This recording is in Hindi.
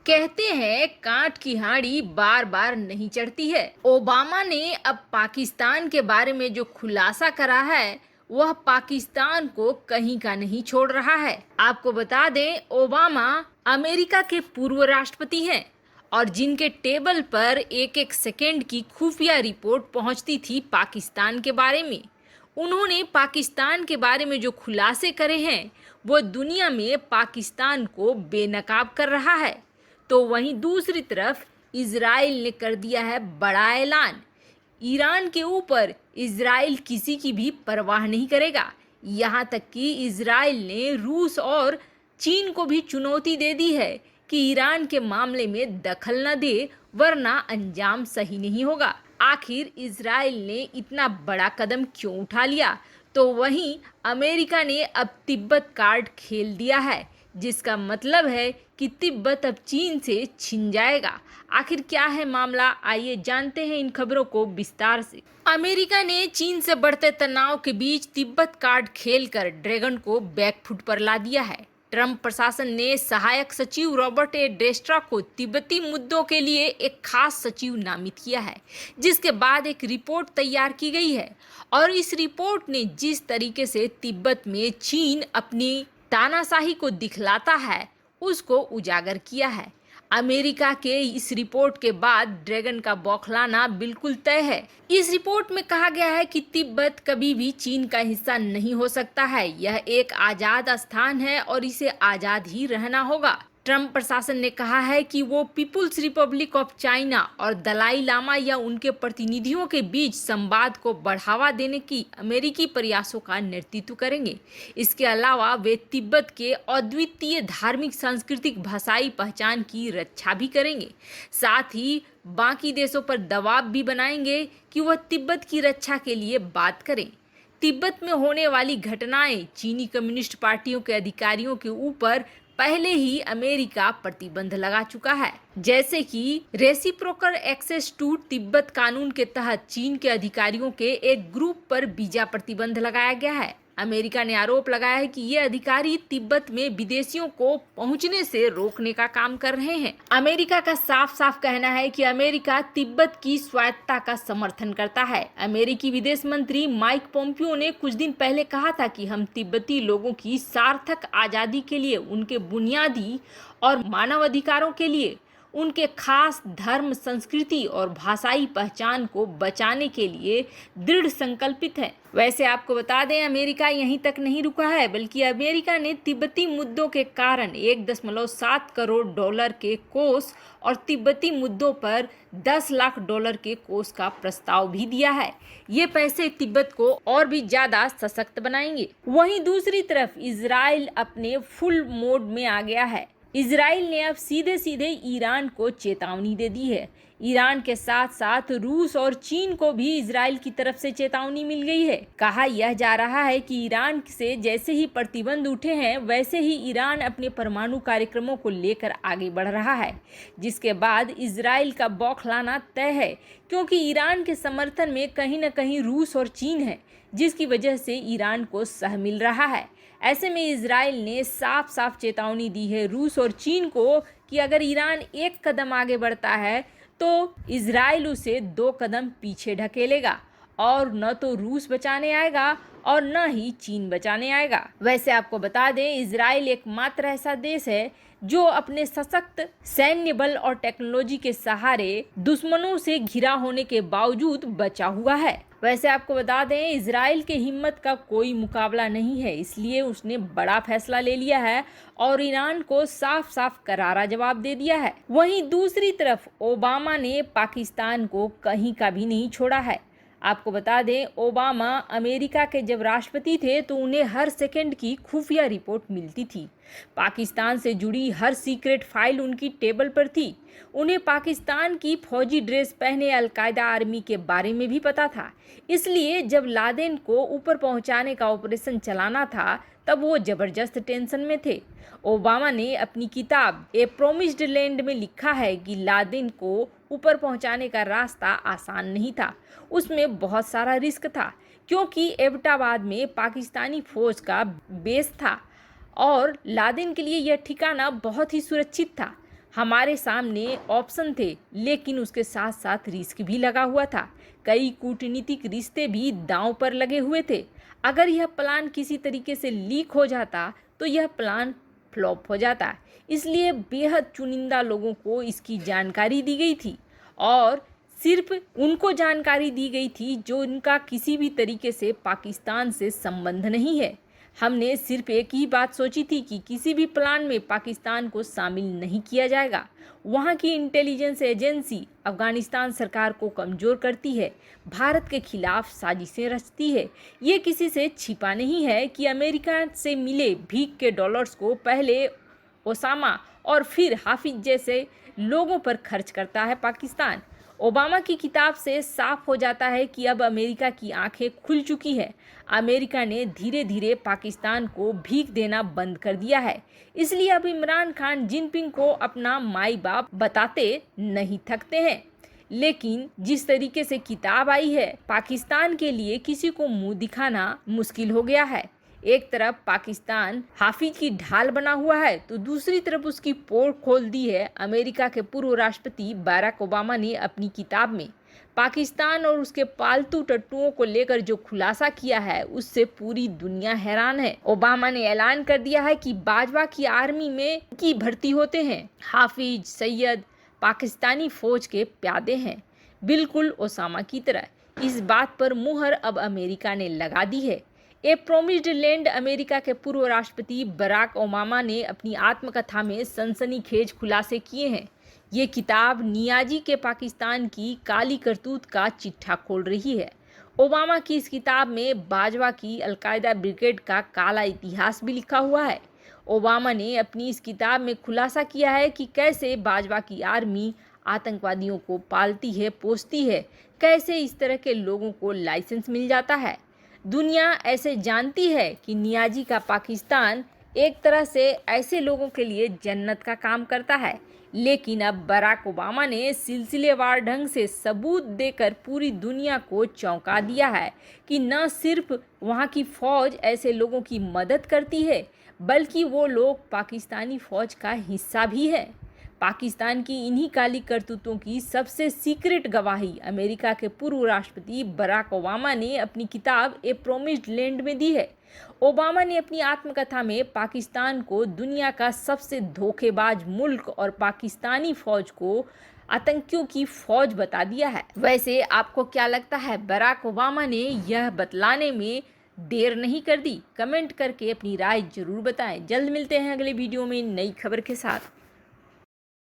कहते हैं कांट की हांडी बार बार नहीं चढ़ती है। ओबामा ने अब पाकिस्तान के बारे में जो खुलासा करा है वह पाकिस्तान को कहीं का नहीं छोड़ रहा है। आपको बता दें, ओबामा अमेरिका के पूर्व राष्ट्रपति हैं और जिनके टेबल पर एक एक सेकेंड की खुफिया रिपोर्ट पहुंचती थी पाकिस्तान के बारे में। उन्होंने पाकिस्तान के बारे में जो खुलासे करे हैं वो दुनिया में पाकिस्तान को बेनकाब कर रहा है। तो वहीं दूसरी तरफ इजराइल ने कर दिया है बड़ा ऐलान। ईरान के ऊपर इजराइल किसी की भी परवाह नहीं करेगा। यहाँ तक कि इजराइल ने रूस और चीन को भी चुनौती दे दी है कि ईरान के मामले में दखल न दे, वरना अंजाम सही नहीं होगा। आखिर इजराइल ने इतना बड़ा कदम क्यों उठा लिया? तो वहीं अमेरिका ने अब तिब्बत कार्ड खेल दिया है, जिसका मतलब है कि तिब्बत अब चीन से छिन जाएगा। आखिर क्या है मामला, आइए जानते हैं इन खबरों को विस्तार से। अमेरिका ने चीन से बढ़ते तनाव के बीच तिब्बत कार्ड खेलकर ड्रैगन को बैकफुट पर ला दिया है। ट्रंप प्रशासन ने सहायक सचिव रॉबर्ट ए डेस्ट्रा को तिब्बती मुद्दों के लिए एक खास सचिव नामित किया है, जिसके बाद एक रिपोर्ट तैयार की गई है। और इस रिपोर्ट ने जिस तरीके से तिब्बत में चीन अपनी तानाशाही को दिखलाता है उसको उजागर किया है। अमेरिका के इस रिपोर्ट के बाद ड्रैगन का बौखलाना बिल्कुल तय है। इस रिपोर्ट में कहा गया है कि तिब्बत कभी भी चीन का हिस्सा नहीं हो सकता है। यह एक आज़ाद स्थान है और इसे आज़ाद ही रहना होगा। ट्रंप प्रशासन ने कहा है कि वो पीपुल्स रिपब्लिक ऑफ चाइना और दलाई लामा या उनके प्रतिनिधियों के बीच संवाद को बढ़ावा देने की अमेरिकी प्रयासों का नेतृत्व करेंगे। इसके अलावा वे तिब्बत के अद्वितीय धार्मिक, सांस्कृतिक, भाषाई पहचान की रक्षा भी करेंगे। साथ ही बाकी देशों पर दबाव भी बनाएंगे कि वह तिब्बत की रक्षा के लिए बात करें। तिब्बत में होने वाली घटनाएं चीनी कम्युनिस्ट पार्टियों के अधिकारियों के ऊपर पहले ही अमेरिका प्रतिबंध लगा चुका है, जैसे कि रेसिप्रोकल एक्सेस टू तिब्बत कानून के तहत चीन के अधिकारियों के एक ग्रुप पर वीजा प्रतिबंध लगाया गया है। अमेरिका ने आरोप लगाया है कि ये अधिकारी तिब्बत में विदेशियों को पहुंचने से रोकने का काम कर रहे हैं। अमेरिका का साफ साफ कहना है कि अमेरिका तिब्बत की स्वायत्तता का समर्थन करता है। अमेरिकी विदेश मंत्री माइक पोम्पियो ने कुछ दिन पहले कहा था कि हम तिब्बती लोगों की सार्थक आज़ादी के लिए, उनके बुनियादी और मानव अधिकारों के लिए, उनके खास धर्म, संस्कृति और भाषाई पहचान को बचाने के लिए दृढ़ संकल्पित है। वैसे आपको बता दें, अमेरिका यहीं तक नहीं रुका है, बल्कि अमेरिका ने तिब्बती मुद्दों के कारण 1.7 करोड़ डॉलर के कोष और तिब्बती मुद्दों पर 10 लाख डॉलर के कोष का प्रस्ताव भी दिया है। ये पैसे तिब्बत को और भी ज्यादा सशक्त बनाएंगे। वहीं दूसरी तरफ इजराइल अपने फुल मोड में आ गया है। इजराइल ने अब सीधे सीधे ईरान को चेतावनी दे दी है। ईरान के साथ साथ रूस और चीन को भी इजराइल की तरफ से चेतावनी मिल गई है। कहा यह जा रहा है कि ईरान से जैसे ही प्रतिबंध उठे हैं, वैसे ही ईरान अपने परमाणु कार्यक्रमों को लेकर आगे बढ़ रहा है, जिसके बाद इजराइल का बौखलाना तय है, क्योंकि ईरान के समर्थन में कहीं न कहीं रूस और चीन है, जिसकी वजह से ईरान को सह मिल रहा है। ऐसे में इजराइल ने साफ साफ चेतावनी दी है रूस और चीन को कि अगर ईरान एक कदम आगे बढ़ता है तो इजराइल उसे 2 कदम पीछे ढकेलेगा और न तो रूस बचाने आएगा और न ही चीन बचाने आएगा। वैसे आपको बता दें, इजराइल एकमात्र ऐसा देश है जो अपने सशक्त सैन्य बल और टेक्नोलॉजी के सहारे दुश्मनों से घिरा होने के बावजूद बचा हुआ है। वैसे आपको बता दें, इजराइल के हिम्मत का कोई मुकाबला नहीं है, इसलिए उसने बड़ा फैसला ले लिया है और ईरान को साफ साफ करारा जवाब दे दिया है। वहीं दूसरी तरफ ओबामा ने पाकिस्तान को कहीं का भी नहीं छोड़ा है। आपको बता दें, ओबामा अमेरिका के जब राष्ट्रपति थे तो उन्हें हर सेकंड की खुफिया रिपोर्ट मिलती थी। पाकिस्तान से जुड़ी हर सीक्रेट फाइल उनकी टेबल पर थी। उन्हें पाकिस्तान की फौजी ड्रेस पहने अलकायदा आर्मी के बारे में भी पता था। इसलिए जब लादेन को ऊपर पहुंचाने का ऑपरेशन चलाना था, तब वो जबरदस्त टेंशन में थे। ओबामा ने अपनी किताब ए प्रोमिस्ड लैंड में लिखा है कि लादेन को ऊपर पहुंचाने का रास्ता आसान नहीं था, उसमें बहुत सारा रिस्क था, क्योंकि एबटाबाद में पाकिस्तानी फौज का बेस था और लादेन के लिए यह ठिकाना बहुत ही सुरक्षित था। हमारे सामने ऑप्शन थे, लेकिन उसके साथ साथ रिस्क भी लगा हुआ था। कई कूटनीतिक रिश्ते भी दांव पर लगे हुए थे। अगर यह प्लान किसी तरीके से लीक हो जाता तो यह प्लान फ्लॉप हो जाता। इसलिए बेहद चुनिंदा लोगों को इसकी जानकारी दी गई थी और सिर्फ उनको जानकारी दी गई थी जो उनका किसी भी तरीके से पाकिस्तान से संबंध नहीं है। हमने सिर्फ एक ही बात सोची थी कि किसी भी प्लान में पाकिस्तान को शामिल नहीं किया जाएगा। वहाँ की इंटेलिजेंस एजेंसी अफगानिस्तान सरकार को कमज़ोर करती है, भारत के खिलाफ साजिशें रचती है। ये किसी से छिपा नहीं है कि अमेरिका से मिले भीख के डॉलर्स को पहले ओसामा और फिर हाफिज जैसे लोगों पर खर्च करता है पाकिस्तान। ओबामा की किताब से साफ हो जाता है कि अब अमेरिका की आंखें खुल चुकी है। अमेरिका ने धीरे धीरे पाकिस्तान को भीख देना बंद कर दिया है। इसलिए अब इमरान खान जिनपिंग को अपना माई बाप बताते नहीं थकते हैं। लेकिन जिस तरीके से किताब आई है, पाकिस्तान के लिए किसी को मुंह दिखाना मुश्किल हो गया है। एक तरफ पाकिस्तान हाफिज की ढाल बना हुआ है तो दूसरी तरफ उसकी पोल खोल दी है अमेरिका के पूर्व राष्ट्रपति बराक ओबामा ने अपनी किताब में। पाकिस्तान और उसके पालतू टट्टुओं को लेकर जो खुलासा किया है उससे पूरी दुनिया हैरान है। ओबामा ने ऐलान कर दिया है कि बाजवा की आर्मी में की भर्ती होते हैं। हाफिज सैयद पाकिस्तानी फौज के प्यादे हैं, बिल्कुल ओसामा की तरह। इस बात पर मुहर अब अमेरिका ने लगा दी है। ए प्रोमिस्ड लैंड अमेरिका के पूर्व राष्ट्रपति बराक ओबामा ने अपनी आत्मकथा में सनसनीखेज खुलासे किए हैं। ये किताब नियाजी के पाकिस्तान की काली करतूत का चिट्ठा खोल रही है। ओबामा की इस किताब में बाजवा की अलकायदा ब्रिगेड का काला इतिहास भी लिखा हुआ है। ओबामा ने अपनी इस किताब में खुलासा किया है कि कैसे बाजवा की आर्मी आतंकवादियों को पालती है, पोसती है, कैसे इस तरह के लोगों को लाइसेंस मिल जाता है। दुनिया ऐसे जानती है कि नियाजी का पाकिस्तान एक तरह से ऐसे लोगों के लिए जन्नत का काम करता है। लेकिन अब बराक ओबामा ने सिलसिलेवार ढंग से सबूत देकर पूरी दुनिया को चौंका दिया है कि न सिर्फ वहाँ की फ़ौज ऐसे लोगों की मदद करती है, बल्कि वो लोग पाकिस्तानी फ़ौज का हिस्सा भी है। पाकिस्तान की इन्हीं काली करतूतों की सबसे सीक्रेट गवाही अमेरिका के पूर्व राष्ट्रपति बराक ओबामा ने अपनी किताब ए प्रोमिस्ड लैंड में दी है। ओबामा ने अपनी आत्मकथा में पाकिस्तान को दुनिया का सबसे धोखेबाज मुल्क और पाकिस्तानी फौज को आतंकियों की फौज बता दिया है। वैसे आपको क्या लगता है, बराक ओबामा ने यह बतलाने में देर नहीं कर दी? कमेंट करके अपनी राय जरूर बताएं। जल्द मिलते हैं अगले वीडियो में नई खबर के साथ।